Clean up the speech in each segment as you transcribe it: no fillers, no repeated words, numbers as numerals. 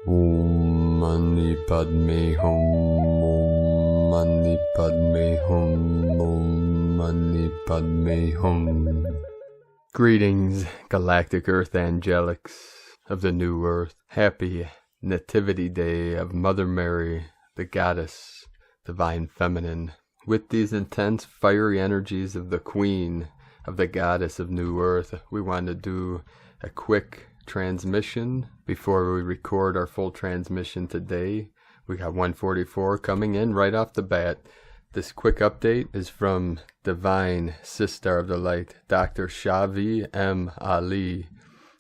Om Mani Padme Hum. Om Mani Padme Hum. Om Mani Padme Hum. Greetings, galactic earth angelics of the new earth. Happy Nativity Day of Mother Mary, the goddess, divine feminine. With these intense fiery energies of the queen, of the goddess of new earth, we want to do a quick transmission before we record our full transmission today. We got 144 coming in right off the bat. This quick update is from Divine Sister of the Light, Dr. Shavi M. Ali,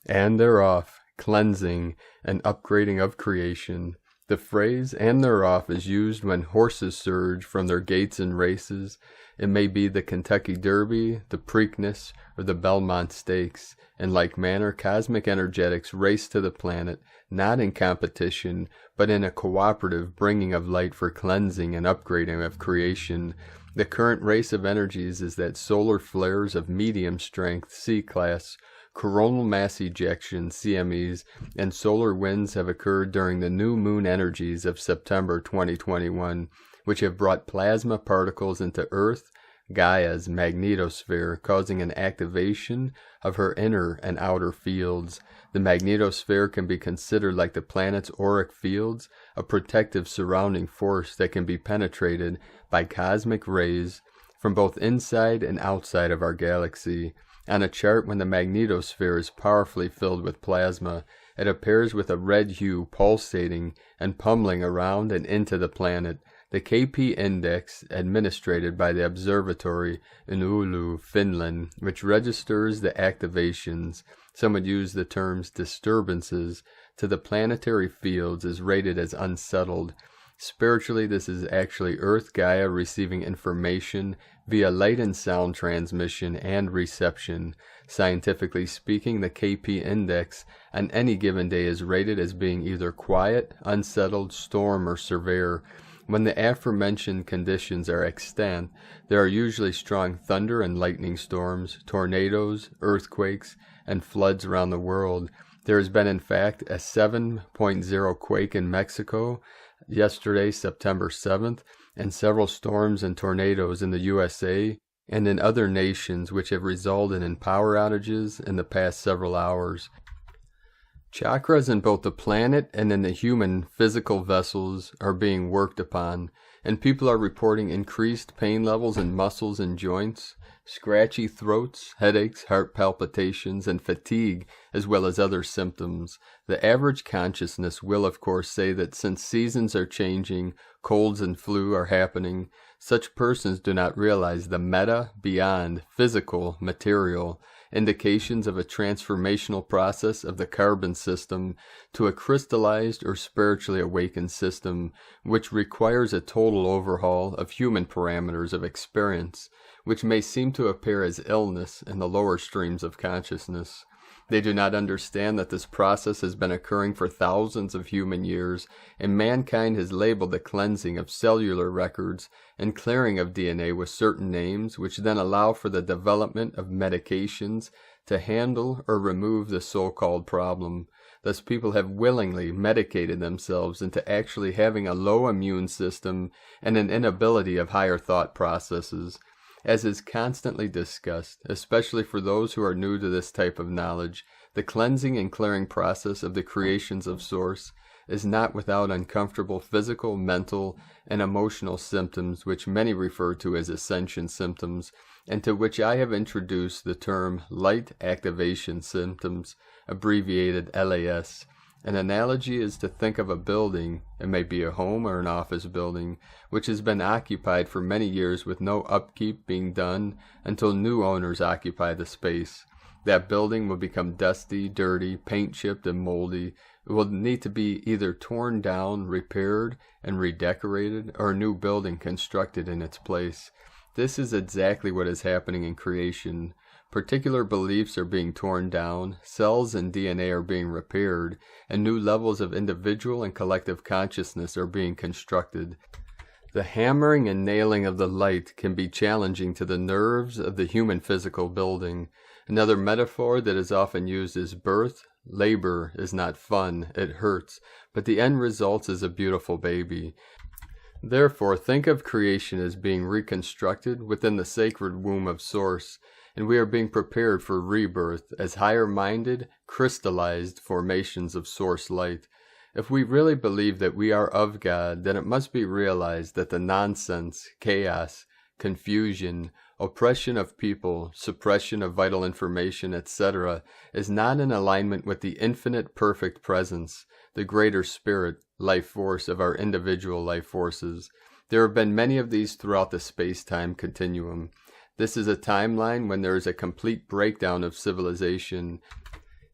and they're off, cleansing and upgrading of creation. The phrase "and they're off" is used when horses surge from their gates in races. It may be the Kentucky Derby, the Preakness, or the Belmont Stakes. In like manner, cosmic energetics race to the planet, not in competition, but in a cooperative bringing of light for cleansing and upgrading of creation. The current race of energies is that solar flares of medium strength, C-class, coronal mass ejections, CMEs, and solar winds have occurred during the new moon energies of September 2021, which have brought plasma particles into Earth, Gaia's magnetosphere, causing an activation of her inner and outer fields. The magnetosphere can be considered like the planet's auric fields, a protective surrounding force that can be penetrated by cosmic rays from both inside and outside of our galaxy. On a chart, when the magnetosphere is powerfully filled with plasma, it appears with a red hue pulsating and pummeling around and into the planet. The KP index, administered by the observatory in Oulu, Finland, which registers the activations, some would use the terms disturbances, to the planetary fields, is rated as unsettled. Spiritually, this is actually Earth Gaia receiving information via light and sound transmission and reception. Scientifically speaking, the KP index on any given day is rated as being either quiet, unsettled, storm, or severe. When the aforementioned conditions are extant, there are usually strong thunder and lightning storms, tornadoes, earthquakes, and floods around the world. There has been, in fact, a 7.0 quake in Mexico yesterday, September 7th, and several storms and tornadoes in the USA and in other nations, which have resulted in power outages in the past several hours. Chakras in both the planet and in the human physical vessels are being worked upon, and people are reporting increased pain levels in muscles and joints, scratchy throats, headaches, heart palpitations, and fatigue, as well as other symptoms. The average consciousness will, of course, say that since seasons are changing, colds and flu are happening, such persons do not realize the meta, beyond, physical, material, indications of a transformational process of the carbon system to a crystallized or spiritually awakened system, which requires a total overhaul of human parameters of experience, which may seem to appear as illness in the lower streams of consciousness. They do not understand that this process has been occurring for thousands of human years, and mankind has labeled the cleansing of cellular records and clearing of DNA with certain names, which then allow for the development of medications to handle or remove the so-called problem. Thus people have willingly medicated themselves into actually having a low immune system and an inability of higher thought processes. As is constantly discussed, especially for those who are new to this type of knowledge, the cleansing and clearing process of the creations of Source is not without uncomfortable physical, mental, and emotional symptoms, which many refer to as ascension symptoms, and to which I have introduced the term light activation symptoms, abbreviated LAS. An analogy is to think of a building, it may be a home or an office building, which has been occupied for many years with no upkeep being done until new owners occupy the space. That building will become dusty, dirty, paint-chipped, and moldy. It will need to be either torn down, repaired, and redecorated, or a new building constructed in its place. This is exactly what is happening in creation. Particular beliefs are being torn down, cells and DNA are being repaired, and new levels of individual and collective consciousness are being constructed. The hammering and nailing of the light can be challenging to the nerves of the human physical building. Another metaphor that is often used is birth, Labor is not fun, it hurts, but the end result is a beautiful baby. Therefore, think of creation as being reconstructed within the sacred womb of Source, and we are being prepared for rebirth as higher-minded, crystallized formations of Source light. If we really believe that we are of God, then it must be realized that the nonsense, chaos, confusion, oppression of people, suppression of vital information, etc., is not in alignment with the infinite perfect presence, the greater spirit, life force of our individual life forces. There have been many of these throughout the space-time continuum. This is a timeline when there is a complete breakdown of civilization,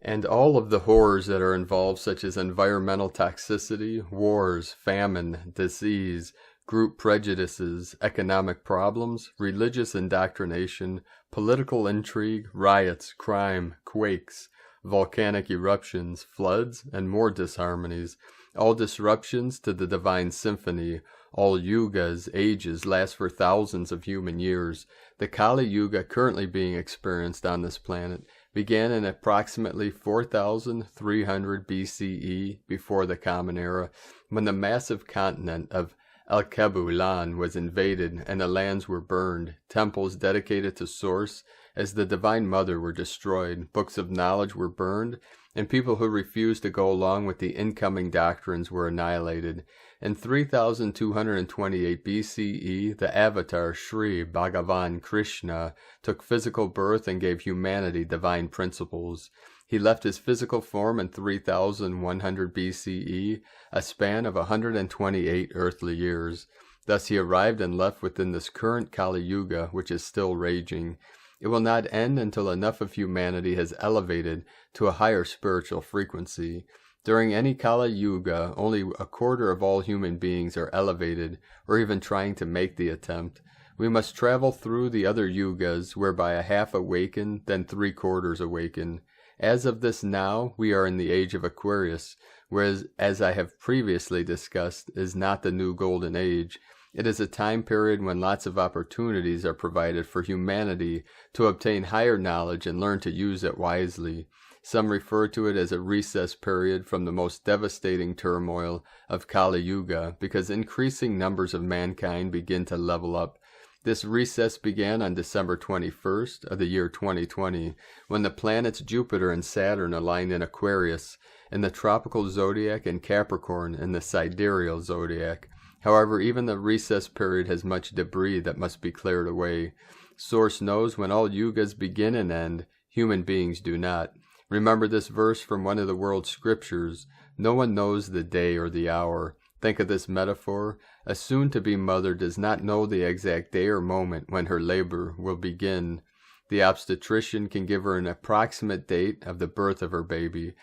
and all of the horrors that are involved, such as environmental toxicity, wars, famine, disease, group prejudices, economic problems, religious indoctrination, political intrigue, riots, crime, quakes, volcanic eruptions, floods, and more disharmonies, all disruptions to the divine symphony. All yugas, ages, last for thousands of human years. The Kali Yuga currently being experienced on this planet began in approximately 4,300 BCE, before the Common Era, when the massive continent of El-Kebu-Lan was invaded and the lands were burned, temples dedicated to Source as the Divine Mother were destroyed, books of knowledge were burned, and people who refused to go along with the incoming doctrines were annihilated. In 3228 BCE, the Avatar Sri Bhagavan Krishna took physical birth and gave humanity divine principles. He left his physical form in 3100 BCE, a span of 128 earthly years. Thus he arrived and left within this current Kali Yuga, which is still raging. It will not end until enough of humanity has elevated to a higher spiritual frequency. During any Kali Yuga, only a quarter of all human beings are elevated, or even trying to make the attempt. We must travel through the other yugas, whereby a half awaken, then 3/4 awaken. As of this now, we are in the age of Aquarius, whereas, as I have previously discussed, is not the new golden age. It is a time period when lots of opportunities are provided for humanity to obtain higher knowledge and learn to use it wisely. Some refer to it as a recess period from the most devastating turmoil of Kali Yuga, because increasing numbers of mankind begin to level up. This recess began on December 21st of the year 2020, when the planets Jupiter and Saturn aligned in Aquarius, in the tropical zodiac, and Capricorn in the sidereal zodiac. However, even the recess period has much debris that must be cleared away. Source knows when all yugas begin and end, human beings do not. Remember this verse from one of the world's scriptures: no one knows the day or the hour. Think of this metaphor. A soon-to-be mother does not know the exact day or moment when her labor will begin. The obstetrician can give her an approximate date of the birth of her baby.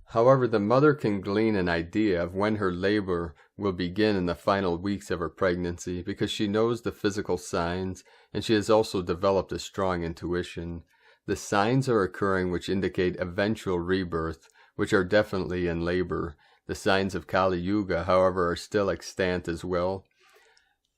However, the mother can glean an idea of when her labor will begin in the final weeks of her pregnancy, because she knows the physical signs, and she has also developed a strong intuition. The signs are occurring which indicate eventual rebirth, which are definitely in labor. The signs of Kali Yuga, however, are still extant as well.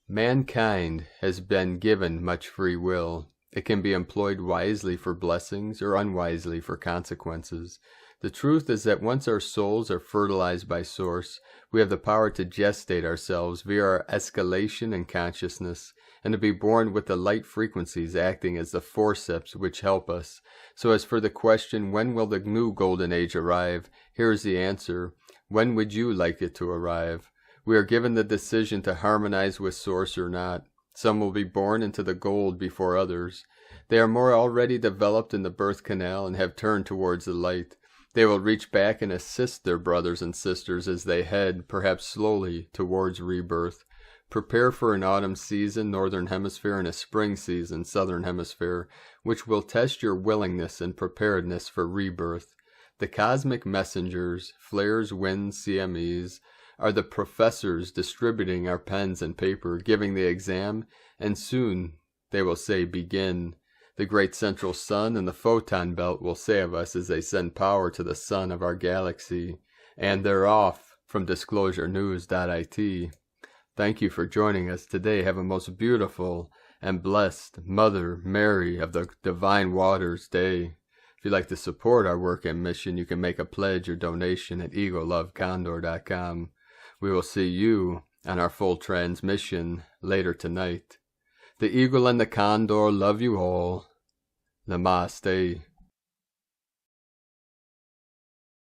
Mankind has been given much free will. It can be employed wisely for blessings or unwisely for consequences. The truth is that once our souls are fertilized by Source, we have the power to gestate ourselves via our escalation in consciousness, and to be born with the light frequencies acting as the forceps which help us. So as for the question, when will the new golden age arrive? Here is the answer. When would you like it to arrive? We are given the decision to harmonize with Source or not. Some will be born into the gold before others. They are more already developed in the birth canal and have turned towards the light. They will reach back and assist their brothers and sisters as they head, perhaps slowly, towards rebirth. Prepare for an autumn season, Northern Hemisphere, and a spring season, Southern Hemisphere, which will test your willingness and preparedness for rebirth. The cosmic messengers, flares, winds, CMEs, are the professors distributing our pens and paper, giving the exam, and soon they will say, begin. The great central sun and the photon belt will say of us as they send power to the sun of our galaxy. And they're off from disclosurenews.it. Thank you for joining us today. Have a most beautiful and blessed Mother Mary of the Divine Waters Day. If you'd like to support our work and mission, you can make a pledge or donation at egolovecondor.com. We will see you on our full transmission later tonight. The Eagle and the Condor love you all. Namaste.